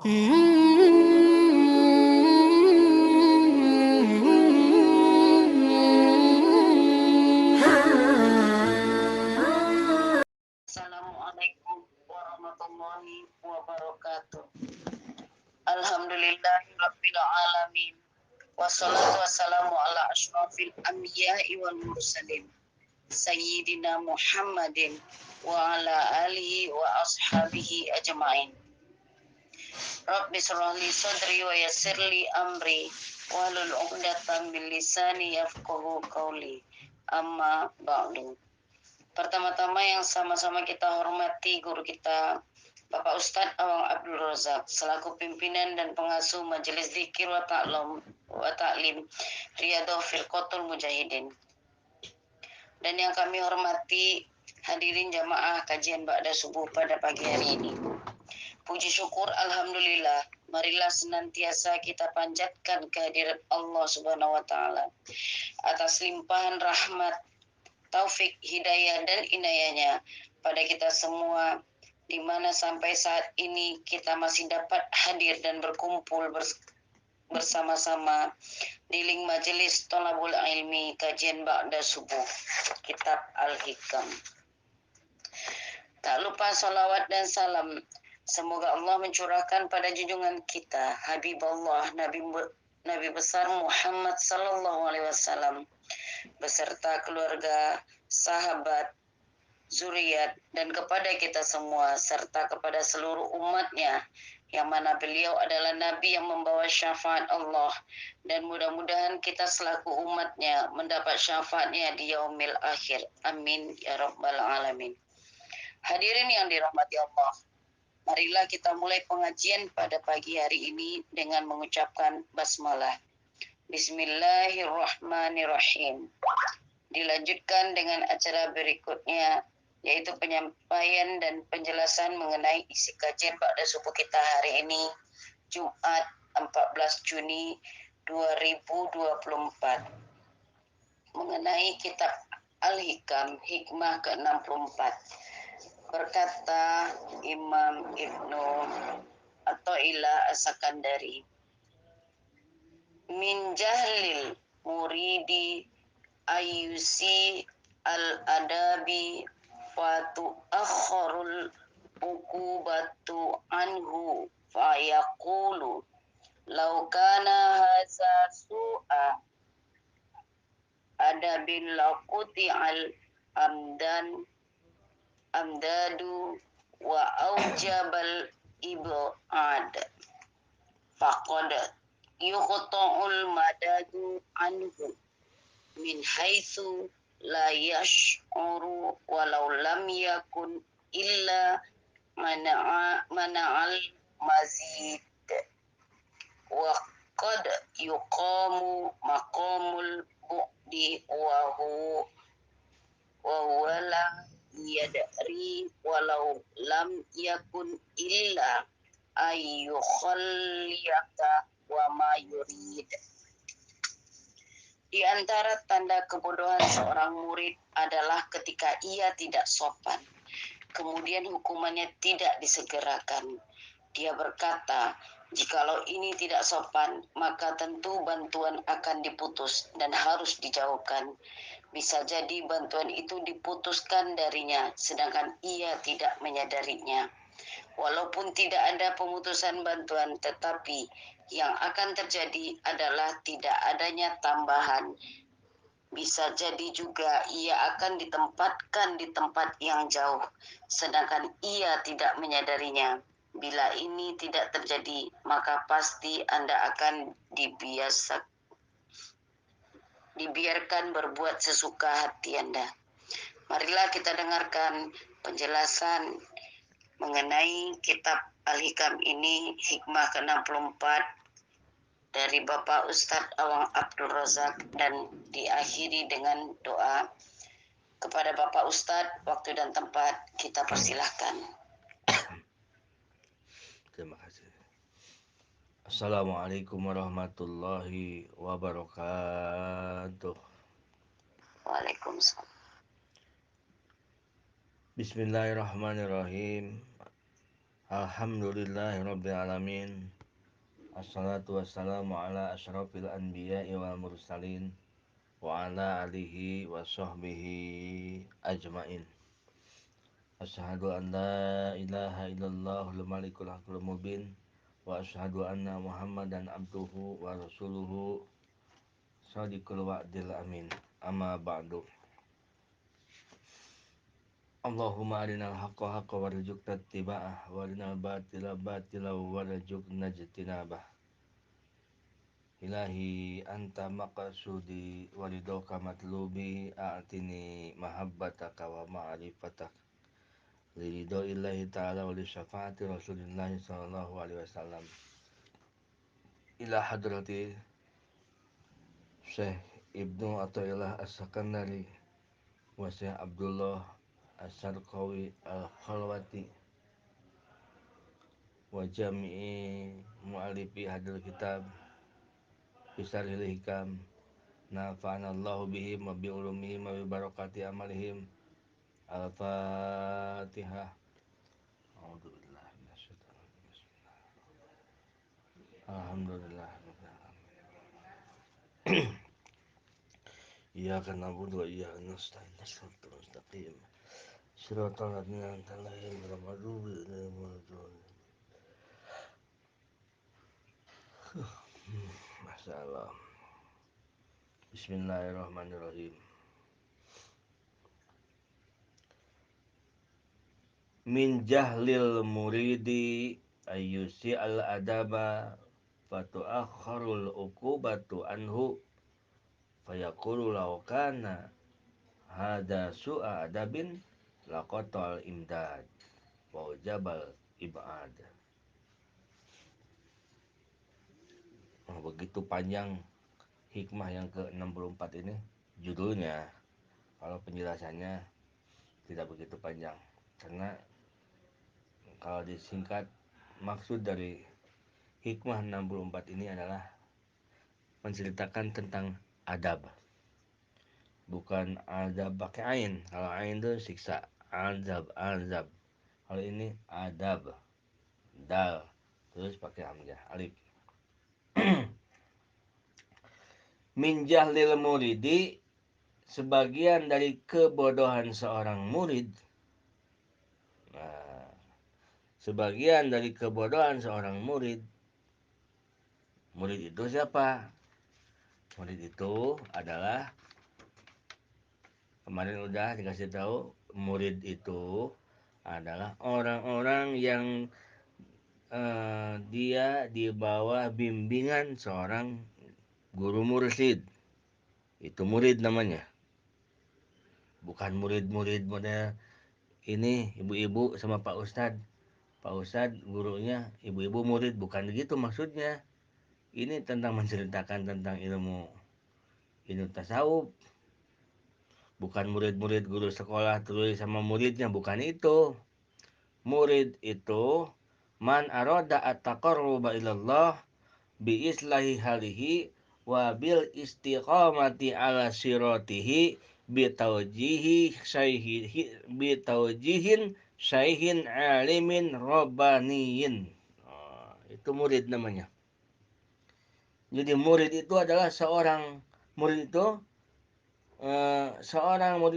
Assalamualaikum warahmatullahi wabarakatuh. Alhamdulillahirabbil alamin. Wassalatu wassalamu ala asyrafil anbiya'i wal mursalin. Sayyidina Muhammadin wa ala alihi wa ashabihi ajma'in. Rabbi shrah li sadri wa yassir li amri wahlul 'uqdatam min lisani yafqahu qawli. Amma ba'du. Pertama-tama yang sama-sama kita hormati guru kita Bapak Ustadz Awang Abdul Razak selaku pimpinan dan pengasuh Majelis Dzikir wa Ta'lim Riyadhah Firqatul Mujahidin. Dan yang kami hormati hadirin jamaah kajian Ba'da Subuh pada pagi hari ini. Puji syukur alhamdulillah, marilah senantiasa kita panjatkan kehadirat Allah Subhanahu wa taala atas limpahan rahmat, taufik, hidayah dan inayahnya pada kita semua, di mana sampai saat ini kita masih dapat hadir dan berkumpul bersama-sama di link majelis Thalabul Ilmi kajian Ba'da Subuh Kitab Al-Hikam. Tak lupa salawat dan salam semoga Allah mencurahkan pada junjungan kita Habibullah Nabi besar Muhammad sallallahu alaihi wasallam beserta keluarga, sahabat, zuriat, dan kepada kita semua serta kepada seluruh umatnya yang mana beliau adalah Nabi yang membawa syafaat Allah, dan mudah-mudahan kita selaku umatnya mendapat syafaatnya di yaumil akhir. Amin ya rabbal alamin. Hadirin yang dirahmati Allah, marilah kita mulai pengajian pada pagi hari ini dengan mengucapkan basmalah. Bismillahirrahmanirrahim. Dilanjutkan dengan acara berikutnya, yaitu penyampaian dan penjelasan mengenai isi kajian Ba'da Subuh kita hari ini, Jumat 14 Juni 2024, mengenai kitab Al-Hikam, hikmah ke-64. Berkata Imam Ibnu Athaillah As-Sakandari, min jahlil muridi ayyusi al-adabi fatu akharul ukubatu anhu fayaqulu law kana haza su'a adabil laquti al amdadu wa aujabal ibad faqad yuqta'ul madadu anhu min haitsu la yash'uru walau lam yakun illa mana'al mazid wa qad yuqamu maqamul bu'di wa huwa la yadri walau lam yakun illa ayyukhalliyaka wa ma yurid. Di antara tanda kebodohan seorang murid adalah ketika ia tidak sopan, kemudian hukumannya tidak disegerakan. Dia berkata, jikalau ini tidak sopan, maka tentu bantuan akan diputus dan harus dijauhkan. Bisa jadi bantuan itu diputuskan darinya, sedangkan ia tidak menyadarinya. Walaupun tidak ada pemutusan bantuan, tetapi yang akan terjadi adalah tidak adanya tambahan. Bisa jadi juga ia akan ditempatkan di tempat yang jauh, sedangkan ia tidak menyadarinya. Bila ini tidak terjadi, maka pasti Anda akan dibiarkan berbuat sesuka hati Anda. Marilah kita dengarkan penjelasan mengenai kitab Al-Hikam ini, hikmah ke-64 dari Bapak Ustadz Awang Abdul Razak, dan diakhiri dengan doa. Kepada Bapak Ustadz, waktu dan tempat kita persilahkan. Terima kasih. Assalamualaikum warahmatullahi wabarakatuh. Waalaikumsalam. Bismillahirrahmanirrahim. Alhamdulillahirabbil alamin. Assalatu wassalamu ala asyrafil anbiya'i wal mursalin wa ala alihi wa sahbihi ajmain. Asyhadu an la ilaha illallahul malikul haqqul mubin wa asyhadu anna Muhammadan abduhu wa rasuluhu shadiqul wa'dil amin. Amma ba'du. Allahumma arinal haqqa haqqa warzuqna ittiba'ah wa arinal batila batila warzuqna ijtinabah. Ilahi anta maqsudi walidoka matlubi a'tini mahabbataka wa ma'rifatak liridho illahi ta'ala wa li syafaati rasulillahi sallallahu alaihi wasallam ila hadrati Syekh Ibnu Athaillah As-Sakandari wa Syekh Abdullah As-Sarqawi Al-Khalwati wa jami'i mu'alifi hadil kitab bisarhil hikam nafa'anallahu bihim wa bi ulumihim wa bi barakati amalihim. Al-Fatihah. A'udzubillahi minasyaitonir rajim. Alhamdulillah. Iyyaka na'budu wa iyyaka nasta'in. Shiratal mustaqim. Shiratal ladzina an'amta 'alaihim ghairil maghdubi 'alaihim waladdallin. Masyaallah. Bismillahirrahmanirrahim. Min jahlil muridi ayyusi al-adaba fatu'akharul uqubatu anhu fayaqulu law kana hada su'a adabin laqatal imdad wa jabal ibad. Begitu panjang hikmah yang ke-64 ini judulnya. Kalau penjelasannya tidak begitu panjang, karena kalau disingkat, maksud dari hikmah 64 ini adalah menceritakan tentang adab. Bukan adab pakai ain. Kalau ain itu siksa, azab. Kalau ini adab, dal, terus pakai hamzah, alif. Min jahlil muridi, sebagian dari kebodohan seorang murid. Nah, sebagian dari kebodohan seorang murid. Murid itu siapa? Murid itu adalah, kemarin udah dikasih tahu, murid itu adalah orang-orang yang dia di bawah bimbingan seorang guru mursyid. Itu murid namanya. Bukan murid-murid model ini ibu-ibu sama Pak Ustadz. Pak Ustadz gurunya, ibu-ibu murid. Bukan begitu maksudnya. Ini tentang menceritakan tentang ilmu tasawuf. Bukan murid-murid guru sekolah terus sama muridnya. Bukan itu. Murid itu man arada at-taqarruba ilallah bi islahi halihi wa bil istiqamati ala siratihi bi taujihin syaihin alimin rabbaniyin. Itu murid namanya. Jadi murid itu adalah seorang murid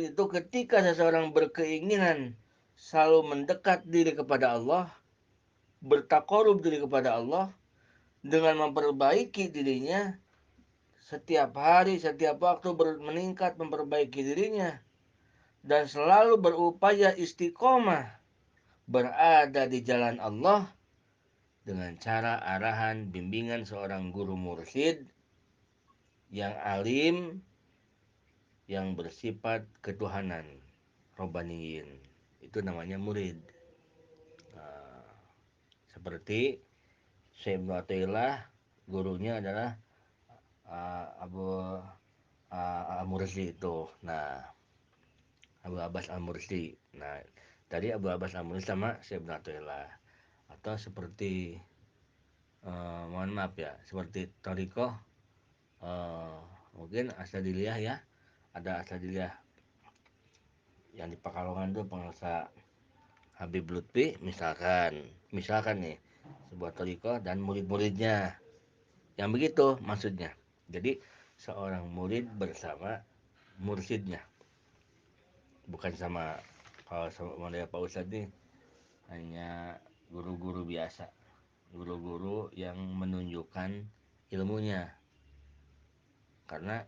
itu ketika seseorang berkeinginan selalu mendekat diri kepada Allah, bertakarub diri kepada Allah dengan memperbaiki dirinya setiap hari, setiap waktu meningkat memperbaiki dirinya dan selalu berupaya istiqomah berada di jalan Allah dengan cara arahan bimbingan seorang guru mursyid yang alim, yang bersifat ketuhanan, robbaniyin. Itu namanya murid. Nah, seperti Syekh Ibnu Athaillah, gurunya adalah Abu Al-Mursi itu. Nah, Abu Abbas Al-Mursi. Nah, tadi Abu Abbas Al-Mursi sama Syekh Ibnu Athaillah. Atau seperti mohon maaf ya, seperti Thariqah, mungkin Asadiliyah ya. Ada Asadiliyah yang di Pekalongan tuh pengusaha Habib Lutfi misalkan nih sebuah thariqah dan murid-muridnya, yang begitu maksudnya. Jadi seorang murid bersama mursyidnya, bukan sama, kalau sama model Pak Ustadz nih hanya guru-guru biasa, guru-guru yang menunjukkan ilmunya. Karena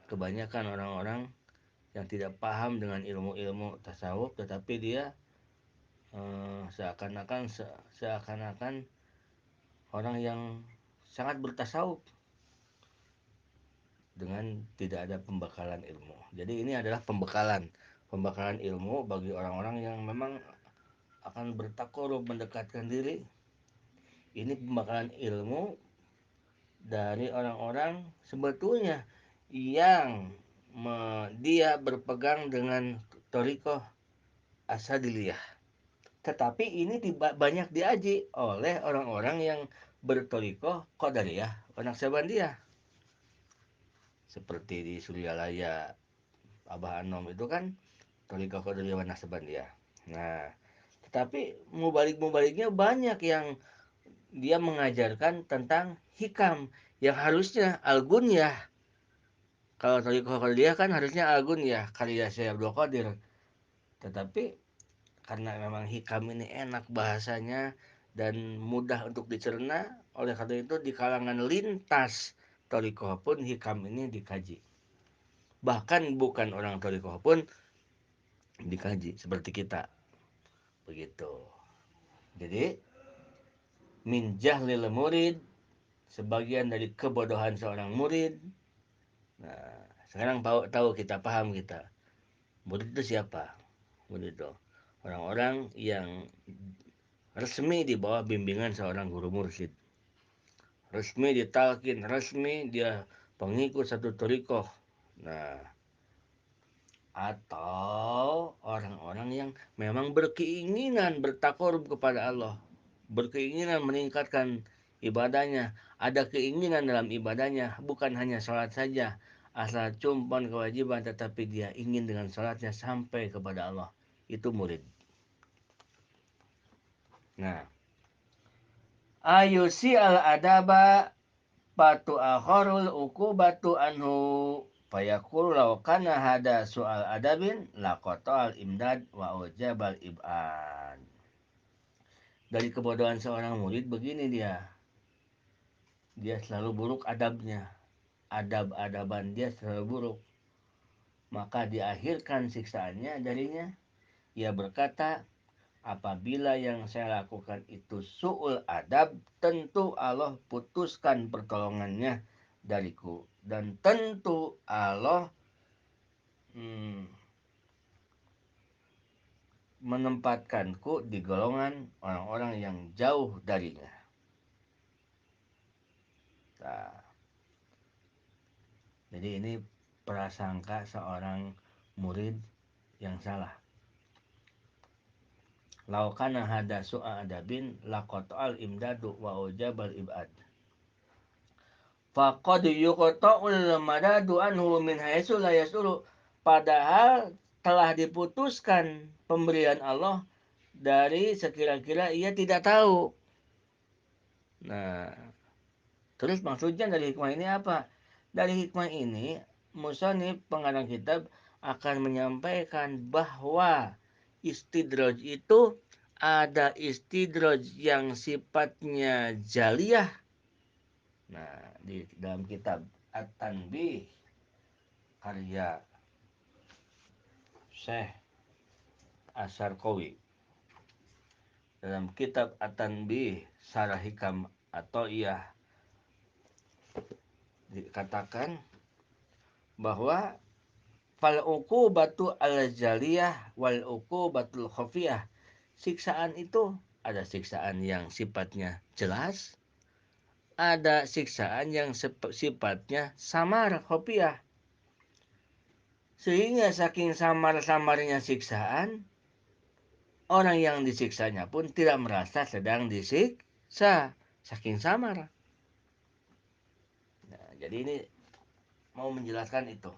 kebanyakan orang-orang yang tidak paham dengan ilmu-ilmu tasawuf, tetapi dia seakan-akan orang yang sangat bertasawuf dengan tidak ada pembekalan ilmu. Jadi ini adalah pembekalan ilmu bagi orang-orang yang memang akan bertakarub, mendekatkan diri. Ini pembekalan ilmu dari orang-orang sebetulnya yang dia berpegang dengan thariqah Asadiliyah. Tetapi ini banyak diaji oleh orang-orang yang berthariqah Qadariyah wa Naqsabandiyah. Seperti di Suryalaya Abah Anom itu kan thariqah Qadariyah wa Naqsabandiyah. Nah, tetapi mubaliknya banyak yang dia mengajarkan tentang hikam yang harusnya al-gunyah. Kalau thariqah Qadariyah kan harusnya al-gunyah, karya Syekh Abdul Qadir. Tetapi karena memang hikam ini enak bahasanya dan mudah untuk dicerna, oleh karena itu di kalangan lintas thariqah pun hikam ini dikaji. Bahkan bukan orang thariqah pun dikaji seperti kita. Begitu. Jadi min jahlil murid, sebagian dari kebodohan seorang murid. Nah, sekarang tahu kita, paham kita. Murid itu siapa? Murid itu orang-orang yang resmi di bawah bimbingan seorang guru mursyid. Resmi ditalkin, resmi dia pengikut satu thariqah. Nah, atau orang-orang yang memang berkeinginan bertakarub kepada Allah, berkeinginan meningkatkan ibadahnya, ada keinginan dalam ibadahnya, bukan hanya sholat saja, asal cumpan kewajiban, tetapi dia ingin dengan sholatnya sampai kepada Allah. Itu murid. Nah, ayusi al-adaba patu akharul ukubatu anhu fayaqul law kana hada soal adabin laqata al imdad wa ujabal ibad. Dari kebodohan seorang murid begini dia selalu buruk adabnya, adab-adaban dia selalu buruk, maka diakhirkan siksaannya darinya. Ia berkata, apabila yang saya lakukan itu su'ul adab, tentu Allah putuskan pertolongannya dariku. Dan tentu Allah menempatkanku di golongan orang-orang yang jauh darinya. Nah, jadi ini prasangka seorang murid yang salah. Laukana hada su'a adabin laqata'al imdadu wa ujabal ibad. Faqad yuqta'ul madadu anhu min haitsu la yasulu. Padahal telah diputuskan pemberian Allah dari sekira-kira ia tidak tahu. Nah, terus maksudnya dari hikmah ini apa? Dari hikmah ini, musannif pengarang kitab akan menyampaikan bahwa istidraj itu ada istidraj yang sifatnya jaliyah. Nah, di dalam kitab At-Tanbih karya Syekh Asy-Syarqawi, dalam kitab At-Tanbih Syarah Hikam At-Thaiyah dikatakan bahwa fal uqubatu al-jaliyah wal uqubatul khafiyah. Siksaan itu ada siksaan yang sifatnya jelas, ada siksaan yang sifatnya samar khafiyah. Sehingga saking samar-samarnya siksaan, orang yang disiksanya pun tidak merasa sedang disiksa, saking samar. Nah, jadi ini mau menjelaskan itu.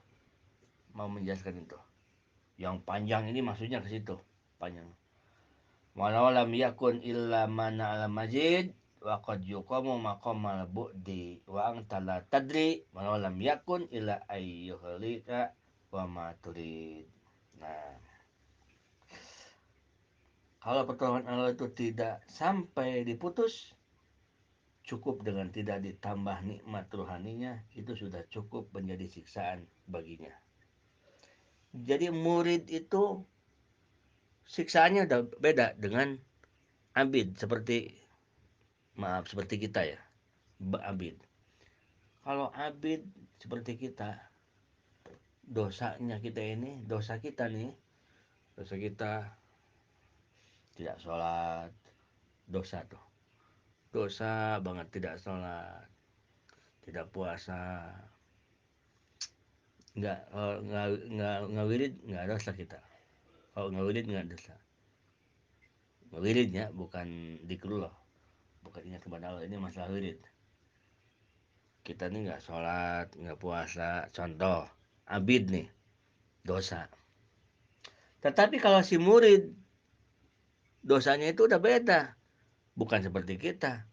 Yang panjang ini maksudnya ke situ, panjang. walau lam yakun illa mana al majid wa qad yuqamu maqamal bu'di wa anta la tadri walau lam yakun illa ayyuhlika wa ma turid. Nah, kalau pertolongan Allah itu tidak sampai diputus, cukup dengan tidak ditambah nikmat rohaninya, itu sudah cukup menjadi siksaan baginya. Jadi murid itu siksaannya udah beda dengan abid, seperti kita ya, abid. Kalau abid seperti kita, dosa kita nih, dosa kita tidak sholat, dosa tuh, dosa banget tidak sholat, tidak puasa, nggak wirid nggak dosa kita. Kalau nggak wirid nggak dosa. Wiridnya bukan dikrullah, bukan ingat kepada Allah, ini masalah wirid. Kita nih nggak sholat, nggak puasa, contoh abid nih, dosa. Tetapi kalau si murid, dosanya itu udah beda, bukan seperti kita.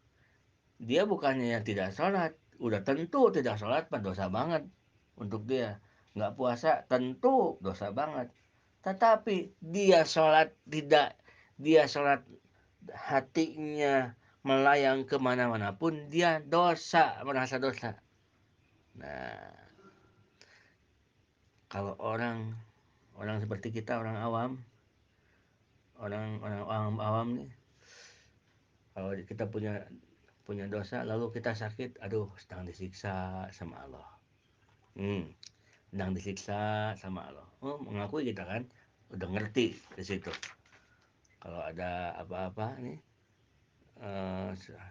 Dia bukannya yang tidak sholat, udah tentu tidak sholat mah dosa banget untuk dia. Nggak puasa tentu dosa banget. Tetapi dia sholat hatinya melayang kemana-mana pun dia dosa, merasa dosa. Nah, kalau orang seperti kita, orang awam, orang awam nih, kalau kita punya punya dosa lalu kita sakit, aduh sedang disiksa sama Allah. Sedang disiksa sama Allah. Oh, mengakui kita kan udah ngerti di situ. Kalau ada apa-apa nih,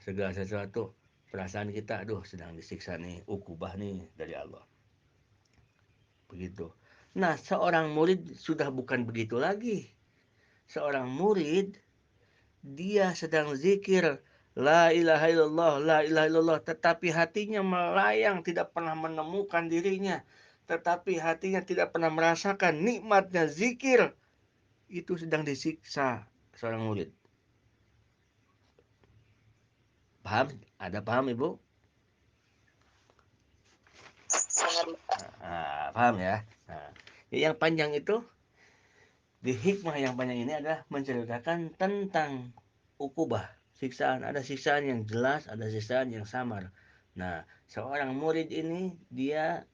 segala sesuatu, perasaan kita, aduh sedang disiksa nih, ukubah nih dari Allah. Begitu. Nah, seorang murid sudah bukan begitu lagi. Seorang murid, dia sedang zikir, la ilaha illallah, la ilaha illallah, tetapi hatinya melayang, tidak pernah menemukan dirinya, tetapi hatinya tidak pernah merasakan nikmatnya zikir, itu sedang disiksa seorang murid. Paham? Ada paham Ibu? Paham ya? Nah, yang panjang itu, di hikmah yang panjang ini adalah menceritakan tentang ukubah, siksaan. Ada siksaan yang jelas, ada siksaan yang samar. Nah, seorang murid ini dia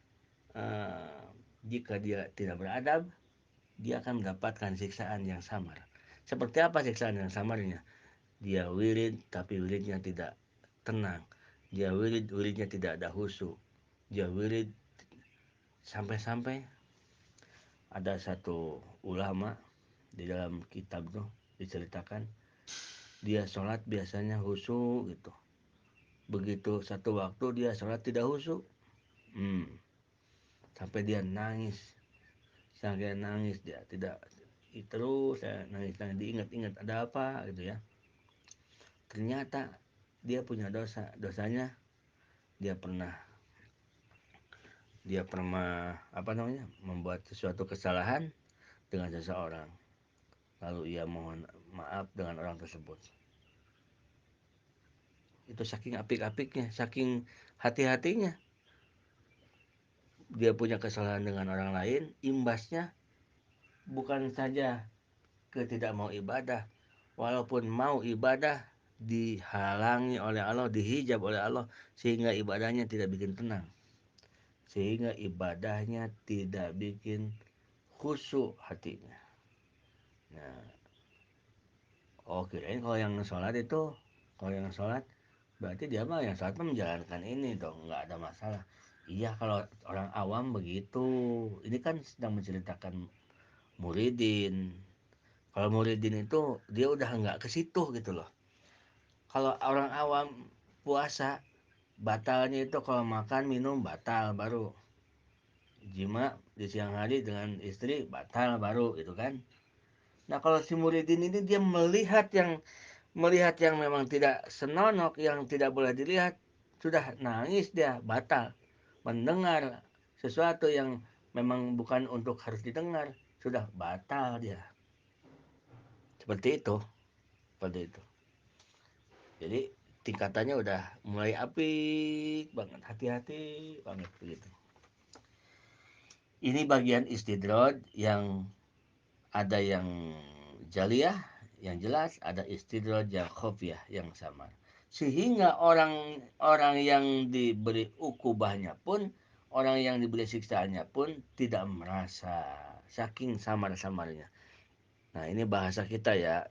jika dia tidak beradab, dia akan mendapatkan siksaan yang samar. Seperti apa siksaan yang samarnya? Dia wirid tapi wiridnya tidak tenang. Dia wiridnya tidak ada khusyuk. Dia wirid sampai-sampai ada satu ulama di dalam kitab tuh diceritakan, dia sholat biasanya khusyuk gitu. Begitu satu waktu dia sholat tidak khusyuk, sampai dia nangis, dia tidak, terus saya nangis diingat-ingat ada apa gitu ya. Ternyata dia punya dosanya dia pernah membuat sesuatu kesalahan dengan seseorang, lalu ia mohon maaf dengan orang tersebut. Itu saking apik-apiknya, saking hati-hatinya dia punya kesalahan dengan orang lain, imbasnya bukan saja tidak mau ibadah, walaupun mau ibadah dihalangi oleh Allah, dihijab oleh Allah, sehingga ibadahnya tidak bikin tenang, sehingga ibadahnya tidak bikin khusyuk hatinya. Nah, oke, kalau yang sholat berarti dia mah yang sholat menjalankan ini dong, nggak ada masalah. Iya, kalau orang awam begitu. Ini kan sedang menceritakan muridin. Kalau muridin itu dia udah nggak ke situ gitu loh. Kalau orang awam puasa, batalnya itu kalau makan minum batal baru. Jima di siang hari dengan istri batal baru gitu kan. Nah, kalau si muridin ini dia melihat yang memang tidak senonok, yang tidak boleh dilihat, sudah nangis dia, batal. Mendengar sesuatu yang memang bukan untuk harus didengar, sudah batal dia. Seperti itu. pada itu. Jadi tingkatannya udah mulai apik banget, hati-hati banget begitu. Ini bagian istidraj yang ada yang jaliyah yang jelas, ada istidraj yang khofiyah yang samar. Sehingga orang yang diberi ukubahnya pun, orang yang diberi siksaannya pun tidak merasa, saking samar-samarnya. Nah, ini bahasa kita ya,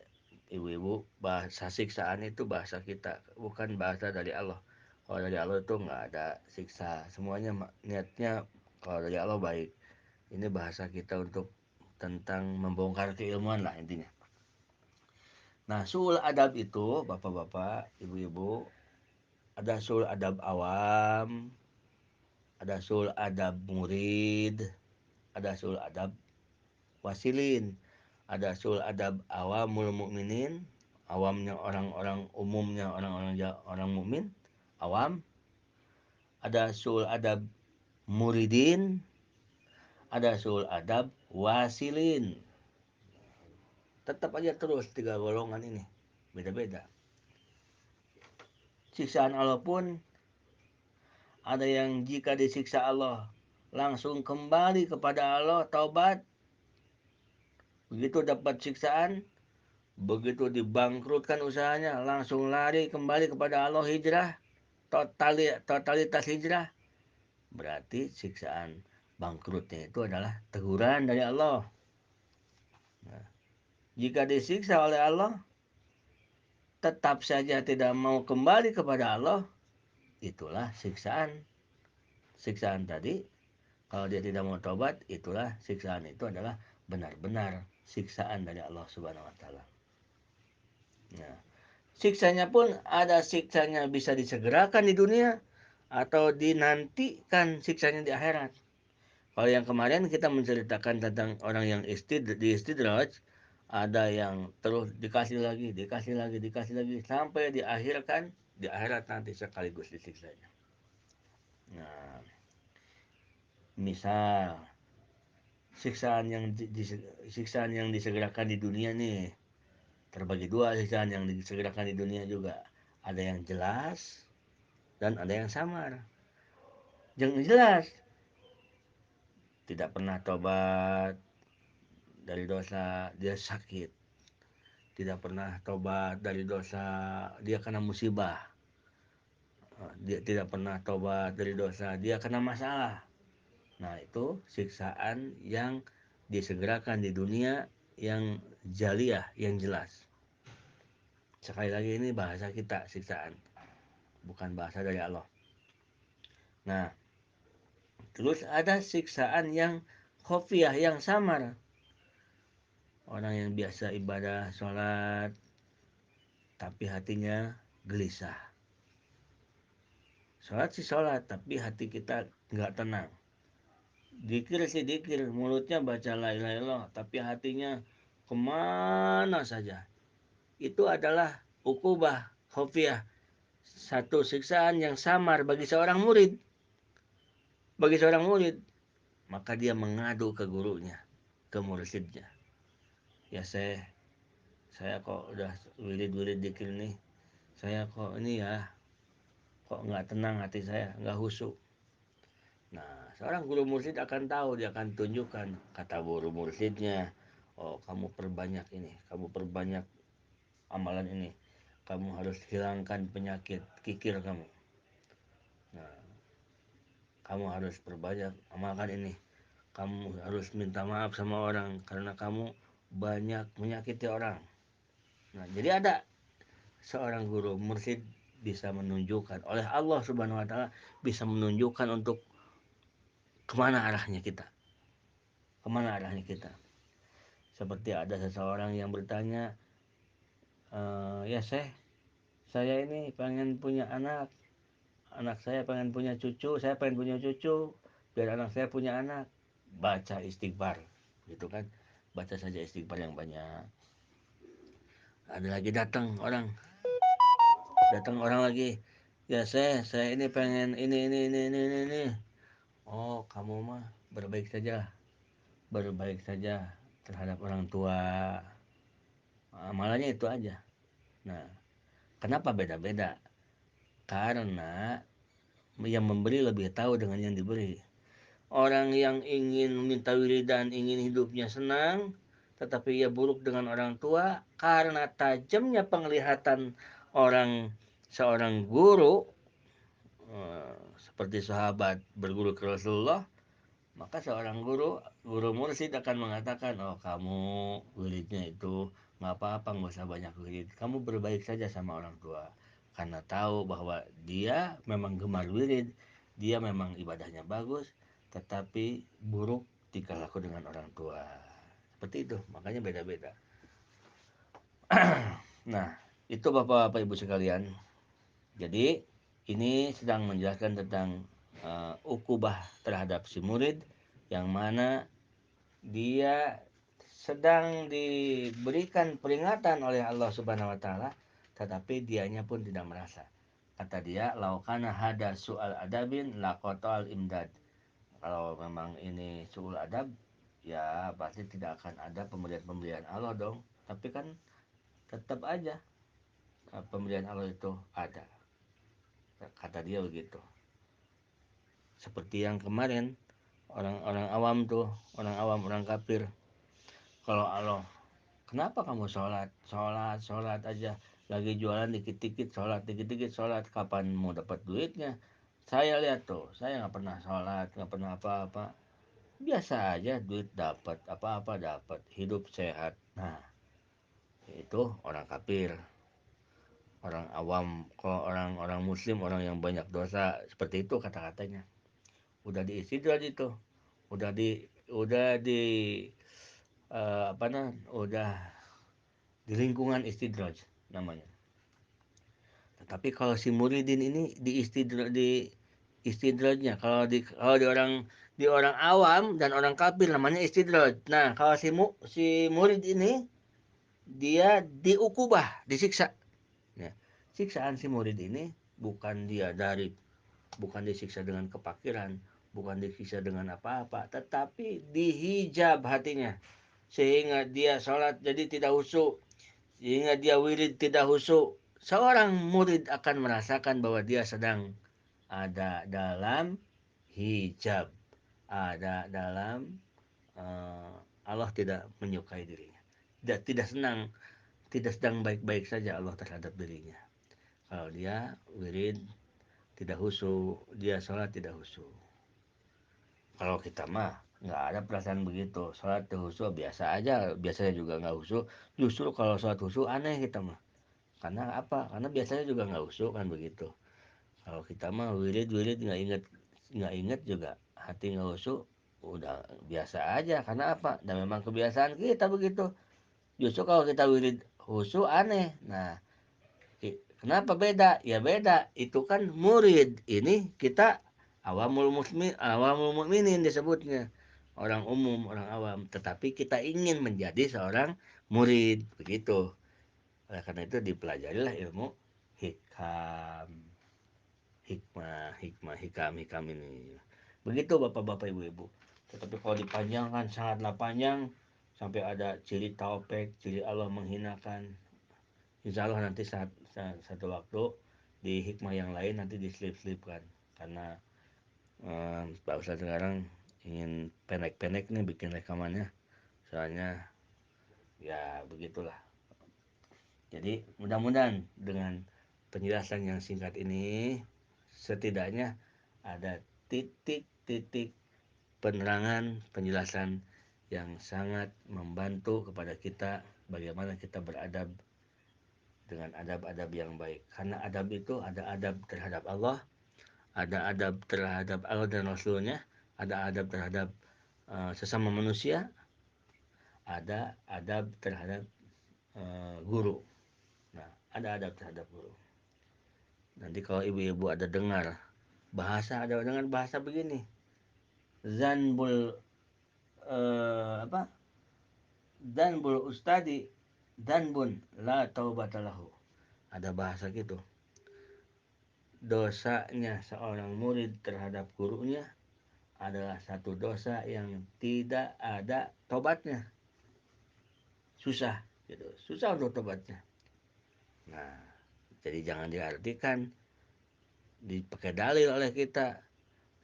ibu-ibu. Bahasa siksaan itu bahasa kita, bukan bahasa dari Allah. Kalau dari Allah itu nggak ada siksa, semuanya niatnya kalau dari Allah baik. Ini bahasa kita untuk tentang membongkar keilmuan lah intinya. Nah, suul adab itu, bapak-bapak, ibu-ibu, ada suul adab awam, ada suul adab murid, ada suul adab wasilin, ada suul adab awamul mukminin, awamnya orang-orang, umumnya orang-orang orang mukmin, awam. Ada suul adab muridin, ada suul adab wasilin. Tetap aja terus tiga golongan ini beda-beda. Siksaan Allah pun ada yang jika disiksa Allah langsung kembali kepada Allah, taubat. Begitu dapat siksaan, begitu dibangkrutkan usahanya, langsung lari kembali kepada Allah, hijrah, totalitas hijrah. Berarti siksaan bangkrutnya itu adalah teguran dari Allah. Nah, jika disiksa oleh Allah, tetap saja tidak mau kembali kepada Allah, itulah siksaan. Siksaan tadi, kalau dia tidak mau tobat, itulah siksaan itu adalah benar-benar siksaan dari Allah Subhanahu wa taala. Nah, siksanya pun ada siksanya bisa disegerakan di dunia atau dinantikan siksanya di akhirat. Kalau yang kemarin kita menceritakan tentang orang yang di istidraj, ada yang terus dikasih lagi, dikasih lagi, dikasih lagi sampai diakhirkan di akhirat nanti sekaligus disiksanya. Nah, misal siksaan yang disegerakan di dunia nih terbagi dua. Siksaan yang disegerakan di dunia juga ada yang jelas dan ada yang samar. Yang jelas tidak pernah tobat dari dosa, dia sakit. Tidak pernah tobat dari dosa, dia kena musibah. Dia tidak pernah tobat dari dosa, dia kena masalah. Nah, itu siksaan yang disegerakan di dunia, yang jaliyah, yang jelas. Sekali lagi, ini bahasa kita, siksaan, bukan bahasa dari Allah. Nah, terus ada siksaan yang khofiyah, yang samar. Orang yang biasa ibadah, sholat, tapi hatinya gelisah. Sholat sih sholat, tapi hati kita nggak tenang. Dikir sih dikir, mulutnya baca la ilaha illallah, tapi hatinya kemana saja. Itu adalah ukubah khofiyah, satu siksaan yang samar bagi seorang murid. Bagi seorang murid, maka dia mengadu ke gurunya, ke mursyidnya. Ya saya kok udah wirid-wirid dikir nih, saya kok ini ya, kok nggak tenang hati saya, nggak khusyuk. Nah, seorang guru mursyid akan tahu, dia akan tunjukkan, kata guru mursyidnya, oh kamu perbanyak ini, kamu perbanyak amalan ini, kamu harus hilangkan penyakit kikir kamu. Nah, kamu harus perbanyak amalkan ini, kamu harus minta maaf sama orang karena kamu banyak menyakiti orang. Nah, jadi ada seorang guru mursyid bisa menunjukkan oleh Allah Subhanahu wa taala, bisa menunjukkan untuk kemana arahnya kita. Kemana arahnya kita. Seperti ada seseorang yang bertanya, ya saya ini pengen punya anak saya pengen punya cucu, saya pengen punya cucu, biar anak saya punya anak. Baca istighfar, gitu kan? Baca saja istighfar yang banyak. Ada lagi datang orang lagi. Ya saya ini pengen ini. Oh, kamu mah berbaik saja terhadap orang tua. Amalannya itu aja. Nah, kenapa beda-beda? Karena yang memberi lebih tahu dengan yang diberi. Orang yang ingin meminta wiridan, ingin hidupnya senang, tetapi ia buruk dengan orang tua karena tajamnya penglihatan orang seorang guru, seperti sahabat berguru ke Rasulullah, maka seorang guru mursyid akan mengatakan, oh kamu wiridnya itu nggak apa-apa, nggak usah banyak wirid, kamu berbaik saja sama orang tua, karena tahu bahwa dia memang gemar wirid, dia memang ibadahnya bagus, tetapi buruk tingkah laku dengan orang tua. Seperti itu, makanya beda-beda. Nah, itu Bapak-Bapak Ibu sekalian. Jadi ini sedang menjelaskan tentang ukubah terhadap si murid, yang mana dia sedang diberikan peringatan oleh Allah Subhanahu wa taala, tetapi dianya pun tidak merasa. Kata dia, laukana hada su'al adabin laqatal imdad. Kalau memang ini su'ul adab, ya pasti tidak akan ada pemberian-pemberian Allah dong. Tapi kan tetap aja pemberian Allah itu ada. Kata dia begitu. Seperti yang kemarin, orang-orang awam tuh, orang awam, orang kafir. Kalau Allah, kenapa kamu sholat, sholat, sholat aja, lagi jualan dikit-dikit sholat, dikit-dikit sholat, kapan mau dapat duitnya? Saya lihat tuh, saya nggak pernah sholat, nggak pernah apa-apa, biasa aja duit dapat, apa-apa dapat, hidup sehat. Nah, itu orang kafir, orang awam. Kalau orang-orang muslim, orang yang banyak dosa, seperti itu kata-katanya. Udah diistidrat itu, udah di apa namanya, udah di lingkungan istidraj namanya. Tetapi kalau si muridin ini di istidrajnya, kalau di orang awam dan orang kafir namanya istidraj. Nah, kalau si murid ini dia diukubah, disiksa. Ya. Siksaan si murid ini bukan disiksa dengan kepakiran, bukan disiksa dengan apa-apa, tetapi dihijab hatinya, sehingga dia sholat jadi tidak khusyuk, sehingga dia wirid tidak khusyuk. Seorang murid akan merasakan bahwa dia sedang ada dalam hijab, ada dalam Allah tidak menyukai dirinya, tidak senang, tidak sedang baik-baik saja Allah terhadap dirinya. Kalau dia wirid tidak khusyuk, dia sholat tidak khusyuk. Kalau kita mah nggak ada perasaan begitu, sholat khusyuk biasa aja, biasanya juga nggak khusyuk. Justru kalau sholat khusyuk aneh kita mah. Karena apa? Karena biasanya juga nggak khusyuk kan begitu. Kalau kita mah wirid nggak inget juga, hati nggak khusyuk, udah biasa aja. Karena apa? Dan memang kebiasaan kita begitu. Justru kalau kita wirid khusyuk aneh. Nah, kenapa beda? Ya beda. Itu kan murid. Ini kita awamul mukminin disebutnya. Orang umum, orang awam. Tetapi kita ingin menjadi seorang murid. Begitu. Oleh karena itu dipelajarilah ilmu hikam. Hikam ini. Begitu Bapak-bapak Ibu-ibu. Tetapi kalau dipanjangkan sangatlah panjang, sampai ada ciri taufik, ciri Allah menghinakan. Insya Allah nanti satu waktu di hikmah yang lain nanti diselip-selipkan, karena Pak Ustadz sekarang ingin pendek-pendek nih bikin rekamannya, soalnya ya begitulah. Jadi mudah-mudahan dengan penjelasan yang singkat ini setidaknya ada titik-titik penerangan penjelasan yang sangat membantu kepada kita bagaimana kita beradab dengan adab-adab yang baik. Karena adab itu ada adab terhadap Allah, ada adab terhadap Allah dan Rasulnya, ada adab terhadap sesama manusia, ada adab terhadap guru. Nah, ada adab terhadap guru. Nanti kalau ibu-ibu ada dengar bahasa begini, zanbul apa? Zanbul ustadi danbun la taubatalahu. Ada bahasa gitu. Dosanya seorang murid terhadap gurunya adalah satu dosa yang tidak ada tobatnya. Susah gitu. Susah untuk tobatnya. Nah, jadi jangan diartikan dipakai dalil oleh kita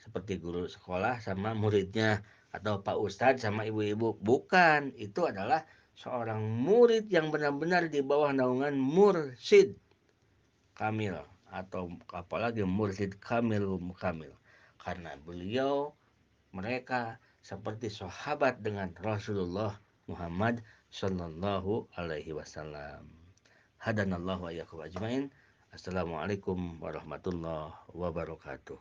seperti guru sekolah sama muridnya atau Pak Ustadz sama ibu-ibu. Bukan, itu adalah seorang murid yang benar-benar di bawah naungan mursyid kamil atau apalagi mursyid kamil. Karena beliau mereka seperti sahabat dengan Rasulullah Muhammad Sallallahu Alaihi Wasallam. Hadanallahu wa iyyakum ajmain. Assalamualaikum warahmatullahi wabarakatuh.